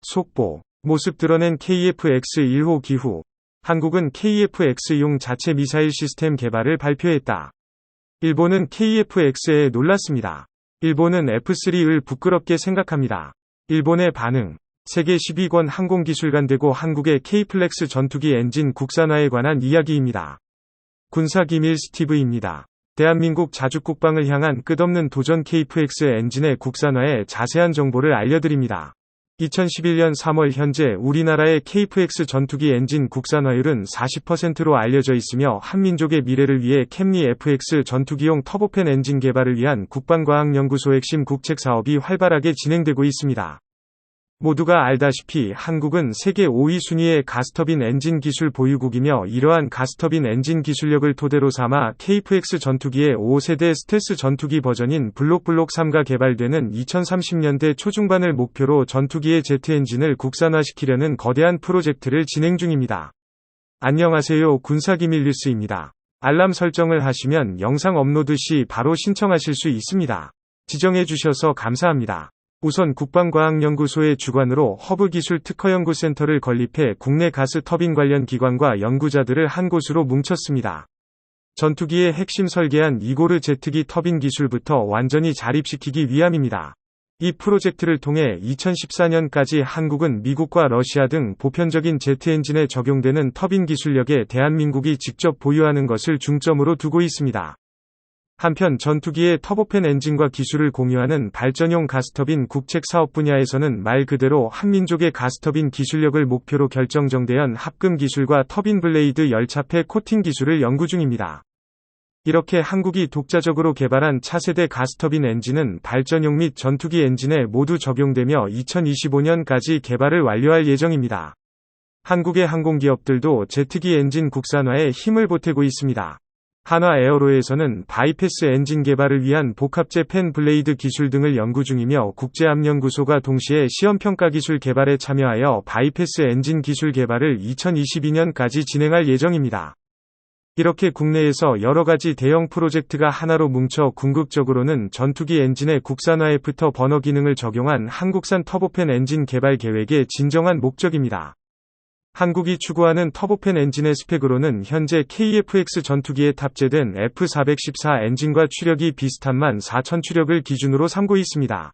속보. 모습 드러낸 KF-X1호 기후. 한국은 KF-X용 자체 미사일 시스템 개발을 발표했다. 일본은 KF-X에 놀랐습니다. 일본은 F3을 부끄럽게 생각합니다. 일본의 반응. 세계 10위권 항공기술관 되고 한국의 K플렉스 전투기 엔진 국산화에 관한 이야기입니다. 군사기밀 스티브입니다. 대한민국 자주국방을 향한 끝없는 도전 KF-X 엔진의 국산화에 자세한 정보를 알려드립니다. 2011년 3월 현재 우리나라의 KF-X 전투기 엔진 국산화율은 40%로 알려져 있으며 한민족의 미래를 위해 캠리 FX 전투기용 터보팬 엔진 개발을 위한 국방과학연구소 핵심 국책 사업이 활발하게 진행되고 있습니다. 모두가 알다시피 한국은 세계 5위 순위의 가스터빈 엔진 기술 보유국이며 이러한 가스터빈 엔진 기술력을 토대로 삼아 KF-X 전투기의 5세대 스텔스 전투기 버전인 블록 3가 개발되는 2030년대 초중반을 목표로 전투기의 제트 엔진을 국산화시키려는 거대한 프로젝트를 진행 중입니다. 안녕하세요. 군사기밀 뉴스입니다. 알람 설정을 하시면 영상 업로드 시 바로 신청하실 수 있습니다. 지정해 주셔서 감사합니다. 우선 국방과학연구소의 주관으로 허브기술특허연구센터를 건립해 국내 가스 터빈 관련 기관과 연구자들을 한 곳으로 뭉쳤습니다. 전투기의 핵심 설계한 이고르 제트기 터빈 기술부터 완전히 자립시키기 위함입니다. 이 프로젝트를 통해 2014년까지 한국은 미국과 러시아 등 보편적인 제트 엔진에 적용되는 터빈 기술력에 대한민국이 직접 보유하는 것을 중점으로 두고 있습니다. 한편 전투기의 터보팬 엔진과 기술을 공유하는 발전용 가스터빈 국책 사업 분야에서는 말 그대로 한민족의 가스터빈 기술력을 목표로 결정정대한 합금 기술과 터빈 블레이드 열차폐 코팅 기술을 연구 중입니다. 이렇게 한국이 독자적으로 개발한 차세대 가스터빈 엔진은 발전용 및 전투기 엔진에 모두 적용되며 2025년까지 개발을 완료할 예정입니다. 한국의 항공기업들도 제트기 엔진 국산화에 힘을 보태고 있습니다. 한화에어로에서는 바이패스 엔진 개발을 위한 복합제 팬 블레이드 기술 등을 연구 중이며 국제암연구소가 동시에 시험평가 기술 개발에 참여하여 바이패스 엔진 기술 개발을 2022년까지 진행할 예정입니다. 이렇게 국내에서 여러가지 대형 프로젝트가 하나로 뭉쳐 궁극적으로는 전투기 엔진의 국산화에프터 버너 기능을 적용한 한국산 터보팬 엔진 개발 계획의 진정한 목적입니다. 한국이 추구하는 터보팬 엔진의 스펙으로는 현재 KF-X 전투기에 탑재된 F414 엔진과 추력이 비슷한 14,000 추력을 기준으로 삼고 있습니다.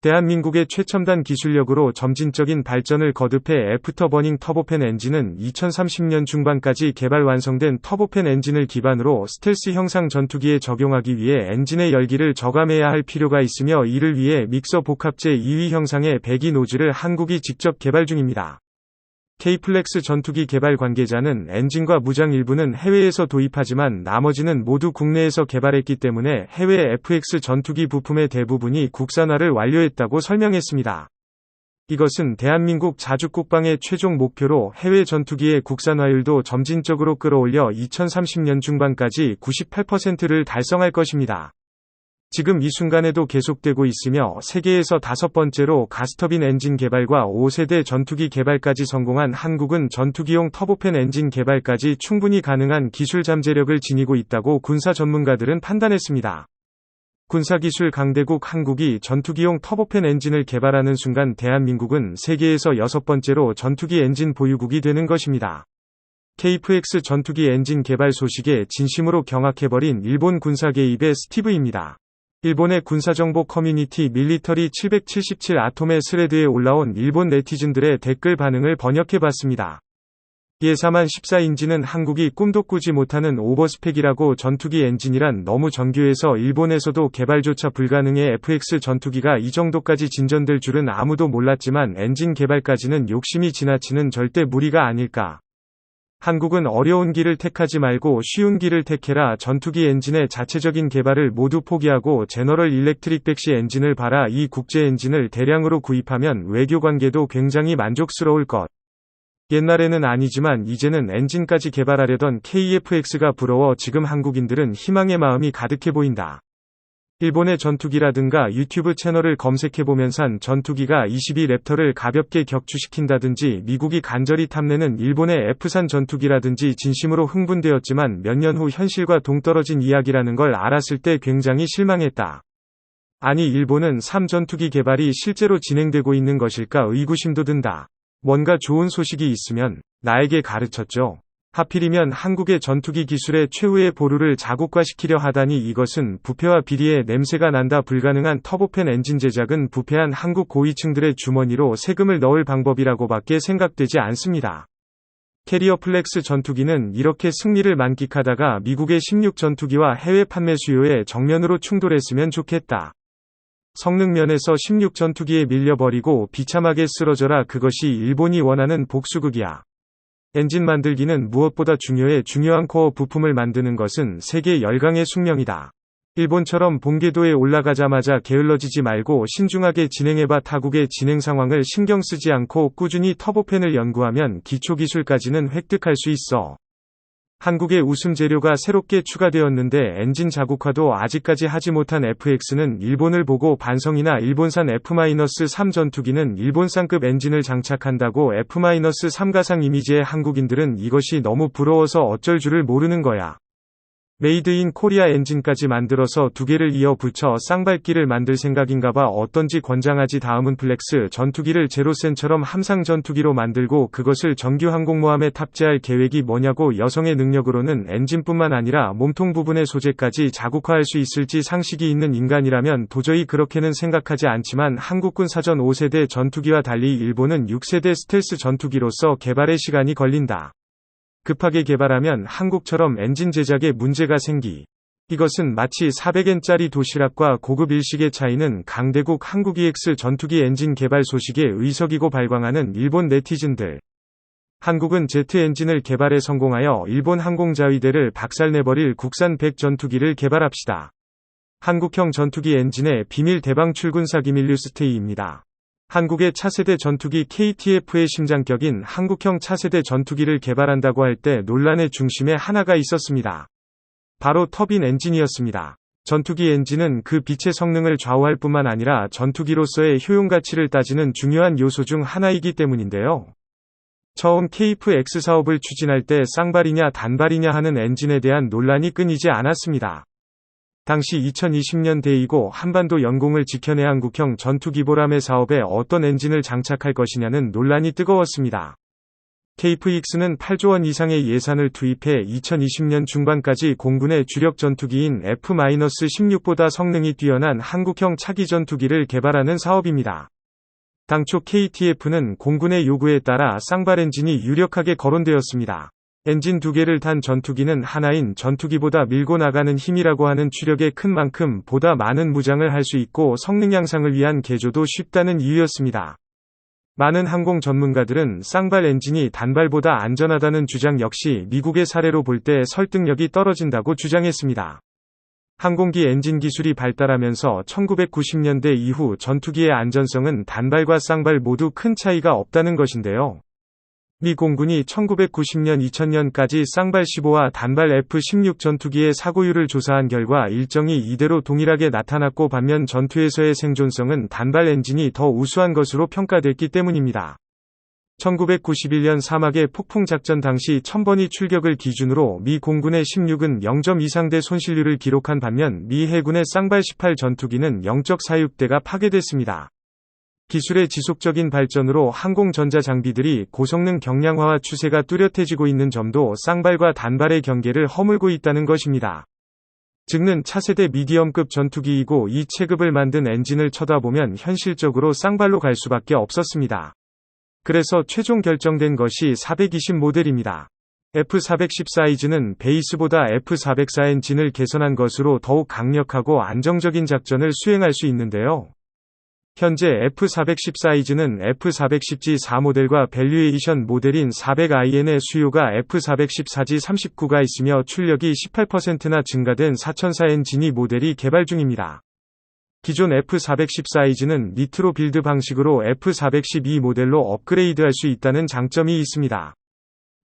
대한민국의 최첨단 기술력으로 점진적인 발전을 거듭해 애프터버닝 터보팬 엔진은 2030년 중반까지 개발 완성된 터보팬 엔진을 기반으로 스텔스 형상 전투기에 적용하기 위해 엔진의 열기를 저감해야 할 필요가 있으며 이를 위해 믹서 복합제 2위 형상의 배기 노즐을 한국이 직접 개발 중입니다. K플렉스 전투기 개발 관계자는 엔진과 무장 일부는 해외에서 도입하지만 나머지는 모두 국내에서 개발했기 때문에 해외 FX 전투기 부품의 대부분이 국산화를 완료했다고 설명했습니다. 이것은 대한민국 자주국방의 최종 목표로 해외 전투기의 국산화율도 점진적으로 끌어올려 2030년 중반까지 98%를 달성할 것입니다. 지금 이 순간에도 계속되고 있으며 세계에서 5번째로 가스터빈 엔진 개발과 5세대 전투기 개발까지 성공한 한국은 전투기용 터보팬 엔진 개발까지 충분히 가능한 기술 잠재력을 지니고 있다고 군사 전문가들은 판단했습니다. 군사기술 강대국 한국이 전투기용 터보팬 엔진을 개발하는 순간 대한민국은 세계에서 6번째로 전투기 엔진 보유국이 되는 것입니다. KF-X 전투기 엔진 개발 소식에 진심으로 경악해버린 일본 군사 개입의 스티브입니다. 일본의 군사정보 커뮤니티 밀리터리 777 아톰의 스레드에 올라온 일본 네티즌들의 댓글 반응을 번역해봤습니다. 예사만 14인지는 한국이 꿈도 꾸지 못하는 오버스펙이라고 전투기 엔진이란 너무 정교해서 일본에서도 개발조차 불가능해 FX 전투기가 이 정도까지 진전될 줄은 아무도 몰랐지만 엔진 개발까지는 욕심이 지나치는 절대 무리가 아닐까. 한국은 어려운 길을 택하지 말고 쉬운 길을 택해라. 전투기 엔진의 자체적인 개발을 모두 포기하고 제너럴 일렉트릭 백시 엔진을 봐라. 이 국제 엔진을 대량으로 구입하면 외교관계도 굉장히 만족스러울 것. 옛날에는 아니지만 이제는 엔진까지 개발하려던 KF-X가 부러워 지금 한국인들은 희망의 마음이 가득해 보인다. 일본의 전투기라든가 유튜브 채널을 검색해보면 전투기가 22 랩터를 가볍게 격추시킨다든지 미국이 간절히 탐내는 일본의 F산 전투기라든지 진심으로 흥분되었지만 몇 년 후 현실과 동떨어진 이야기라는 걸 알았을 때 굉장히 실망했다. 아니 일본은 3 전투기 개발이 실제로 진행되고 있는 것일까 의구심도 든다. 뭔가 좋은 소식이 있으면 나에게 가르쳤죠. 하필이면 한국의 전투기 기술의 최후의 보루를 자국화시키려 하다니 이것은 부패와 비리의 냄새가 난다. 불가능한 터보팬 엔진 제작은 부패한 한국 고위층들의 주머니로 세금을 넣을 방법이라고밖에 생각되지 않습니다. 캐리어 플렉스 전투기는 이렇게 승리를 만끽하다가 미국의 16 전투기와 해외 판매 수요에 정면으로 충돌했으면 좋겠다. 성능 면에서 16 전투기에 밀려버리고 비참하게 쓰러져라. 그것이 일본이 원하는 복수극이야. 엔진 만들기는 무엇보다 중요한 코어 부품을 만드는 것은 세계 열강의 숙명이다. 일본처럼 본궤도에 올라가자마자 게을러지지 말고 신중하게 진행해봐. 타국의 진행 상황을 신경 쓰지 않고 꾸준히 터보팬을 연구하면 기초기술까지는 획득할 수 있어. 한국의 웃음 재료가 새롭게 추가되었는데 엔진 자국화도 아직까지 하지 못한 FX는 일본을 보고 반성이나 일본산 F-3 전투기는 일본산급 엔진을 장착한다고 F-3 가상 이미지의 한국인들은 이것이 너무 부러워서 어쩔 줄을 모르는 거야. 메이드 인 코리아 엔진까지 만들어서 2개를 이어 붙여 쌍발기를 만들 생각인가봐. 어떤지 권장하지. 다음은 플렉스 전투기를 제로센처럼 함상 전투기로 만들고 그것을 정규 항공모함에 탑재할 계획이 뭐냐고. 여성의 능력으로는 엔진뿐만 아니라 몸통 부분의 소재까지 자국화할 수 있을지 상식이 있는 인간이라면 도저히 그렇게는 생각하지 않지만 한국군 사전 5세대 전투기와 달리 일본은 6세대 스텔스 전투기로서 개발에 시간이 걸린다. 급하게 개발하면 한국처럼 엔진 제작에 문제가 생기. 이것은 마치 400엔짜리 도시락과 고급 일식의 차이는. 강대국 한국 EX 전투기 엔진 개발 소식에 의석이고 발광하는 일본 네티즌들. 한국은 제트 엔진을 개발에 성공하여 일본 항공자위대를 박살내버릴 국산 100 전투기를 개발합시다. 한국형 전투기 엔진의 비밀 대방 출군사 기밀 뉴스테이입니다. 한국의 차세대 전투기 KTF의 심장격인 한국형 차세대 전투기를 개발한다고 할 때 논란의 중심에 하나가 있었습니다. 바로 터빈 엔진이었습니다. 전투기 엔진은 그 빛의 성능을 좌우할 뿐만 아니라 전투기로서의 효용 가치를 따지는 중요한 요소 중 하나이기 때문인데요. 처음 KF-X 사업을 추진할 때 쌍발이냐 단발이냐 하는 엔진에 대한 논란이 끊이지 않았습니다. 당시 2020년대이고 한반도 영공을 지켜내 한국형 전투기보람의 사업에 어떤 엔진을 장착할 것이냐는 논란이 뜨거웠습니다. KF-X는 8조 원 이상의 예산을 투입해 2020년 중반까지 공군의 주력 전투기인 F-16보다 성능이 뛰어난 한국형 차기 전투기를 개발하는 사업입니다. 당초 KTF는 공군의 요구에 따라 쌍발 엔진이 유력하게 거론되었습니다. 엔진 2개를 단 전투기는 하나인 전투기보다 밀고 나가는 힘이라고 하는 추력의 큰 만큼 보다 많은 무장을 할 수 있고 성능 향상을 위한 개조도 쉽다는 이유였습니다. 많은 항공 전문가들은 쌍발 엔진이 단발보다 안전하다는 주장 역시 미국의 사례로 볼 때 설득력이 떨어진다고 주장했습니다. 항공기 엔진 기술이 발달하면서 1990년대 이후 전투기의 안전성은 단발과 쌍발 모두 큰 차이가 없다는 것인데요. 미 공군이 1990년 2000년까지 쌍발 15와 단발 F-16 전투기의 사고율을 조사한 결과 일정이 이대로 동일하게 나타났고 반면 전투에서의 생존성은 단발 엔진이 더 우수한 것으로 평가됐기 때문입니다. 1991년 사막의 폭풍 작전 당시 1000번이 출격을 기준으로 미 공군의 16은 0.2상대 손실률을 기록한 반면 미 해군의 쌍발 18 전투기는 0.46대가 파괴됐습니다. 기술의 지속적인 발전으로 항공전자 장비들이 고성능 경량화와 추세가 뚜렷해지고 있는 점도 쌍발과 단발의 경계를 허물고 있다는 것입니다. 즉는 차세대 미디엄급 전투기이고 이 체급을 만든 엔진을 쳐다보면 현실적으로 쌍발로 갈 수밖에 없었습니다. 그래서 최종 결정된 것이 420 모델입니다. F-410 사이즈는 베이스보다 F-404 엔진을 개선한 것으로 더욱 강력하고 안정적인 작전을 수행할 수 있는데요. 현재 F-410 사이즈는 F-410G4 모델과 밸류에이션 모델인 400IN의 수요가 F-414G 39가 있으며 출력이 18%나 증가된 4004 엔진이 모델이 개발 중입니다. 기존 F-410 사이즈는 니트로 빌드 방식으로 F-412 모델로 업그레이드할 수 있다는 장점이 있습니다.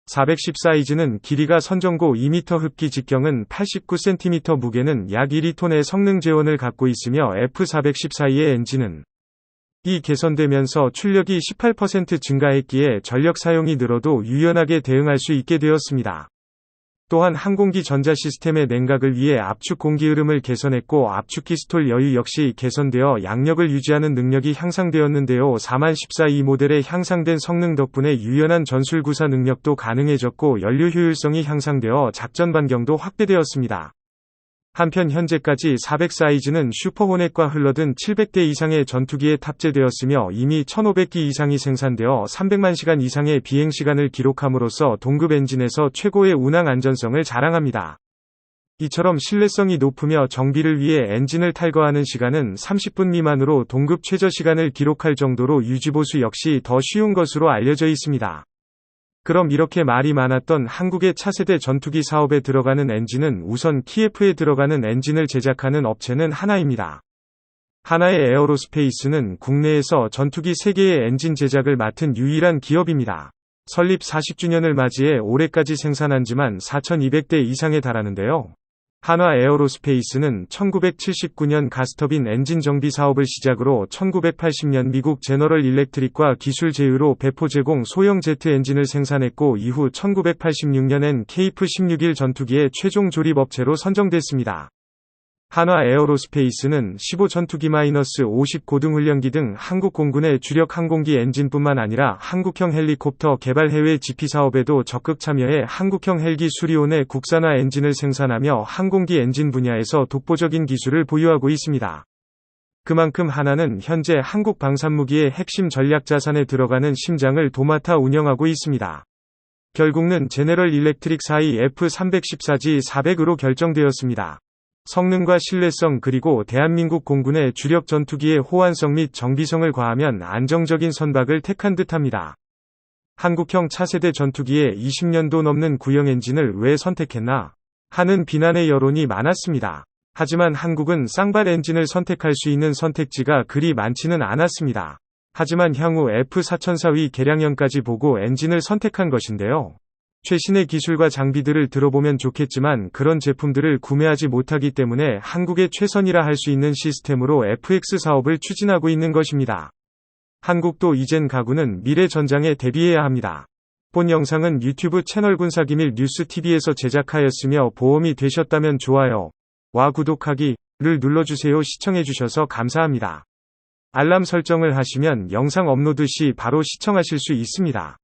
410 사이즈는 길이가 선정고 2m 흡기 직경은 89cm 무게는 약 1톤의 성능 재원을 갖고 있으며 F-414의 엔진은 이 개선되면서 출력이 18% 증가했기에 전력 사용이 늘어도 유연하게 대응할 수 있게 되었습니다. 또한 항공기 전자 시스템의 냉각을 위해 압축 공기 흐름을 개선했고 압축기 스톨 여유 역시 개선되어 양력을 유지하는 능력이 향상되었는데요. 414 이 모델의 향상된 성능 덕분에 유연한 전술 구사 능력도 가능해졌고 연료 효율성이 향상되어 작전 반경도 확대되었습니다. 한편 현재까지 400 사이즈는 슈퍼호넷과 흘러든 700대 이상의 전투기에 탑재되었으며 이미 1500기 이상이 생산되어 300만 시간 이상의 비행시간을 기록함으로써 동급 엔진에서 최고의 운항 안전성을 자랑합니다. 이처럼 신뢰성이 높으며 정비를 위해 엔진을 탈거하는 시간은 30분 미만으로 동급 최저 시간을 기록할 정도로 유지보수 역시 더 쉬운 것으로 알려져 있습니다. 그럼 이렇게 말이 많았던 한국의 차세대 전투기 사업에 들어가는 엔진은 우선 키예프에 들어가는 엔진을 제작하는 업체는 하나입니다. 하나의 에어로스페이스는 국내에서 전투기 3개의 엔진 제작을 맡은 유일한 기업입니다. 설립 40주년을 맞이해 올해까지 생산한 지만 4,200대 이상에 달하는데요. 한화 에어로스페이스는 1979년 가스터빈 엔진 정비 사업을 시작으로 1980년 미국 제너럴 일렉트릭과 기술 제휴로 배포 제공 소형 제트 엔진을 생산했고 이후 1986년엔 KF-16일 전투기의 최종 조립 업체로 선정됐습니다. 한화 에어로스페이스는 15 전투기-50 고등훈련기 등 한국 공군의 주력 항공기 엔진뿐만 아니라 한국형 헬리콥터 개발 해외 지피 사업에도 적극 참여해 한국형 헬기 수리온의 국산화 엔진을 생산하며 항공기 엔진 분야에서 독보적인 기술을 보유하고 있습니다. 그만큼 한화는 현재 한국 방산무기의 핵심 전략 자산에 들어가는 심장을 도맡아 운영하고 있습니다. 결국은 제너럴 일렉트릭 4위 F314G400으로 결정되었습니다. 성능과 신뢰성 그리고 대한민국 공군의 주력 전투기의 호환성 및 정비성을 과하면 안정적인 선박을 택한 듯합니다. 한국형 차세대 전투기의 20년도 넘는 구형 엔진을 왜 선택했나 하는 비난의 여론이 많았습니다. 하지만 한국은 쌍발 엔진을 선택할 수 있는 선택지가 그리 많지는 않았습니다. 하지만 향후 F4004위 개량형까지 보고 엔진을 선택한 것인데요. 최신의 기술과 장비들을 들어보면 좋겠지만 그런 제품들을 구매하지 못하기 때문에 한국의 최선이라 할 수 있는 시스템으로 FX 사업을 추진하고 있는 것입니다. 한국도 이젠 가구는 미래 전장에 대비해야 합니다. 본 영상은 유튜브 채널 군사기밀 뉴스TV에서 제작하였으며 보험이 되셨다면 좋아요와 구독하기를 눌러주세요. 시청해주셔서 감사합니다. 알람 설정을 하시면 영상 업로드 시 바로 시청하실 수 있습니다.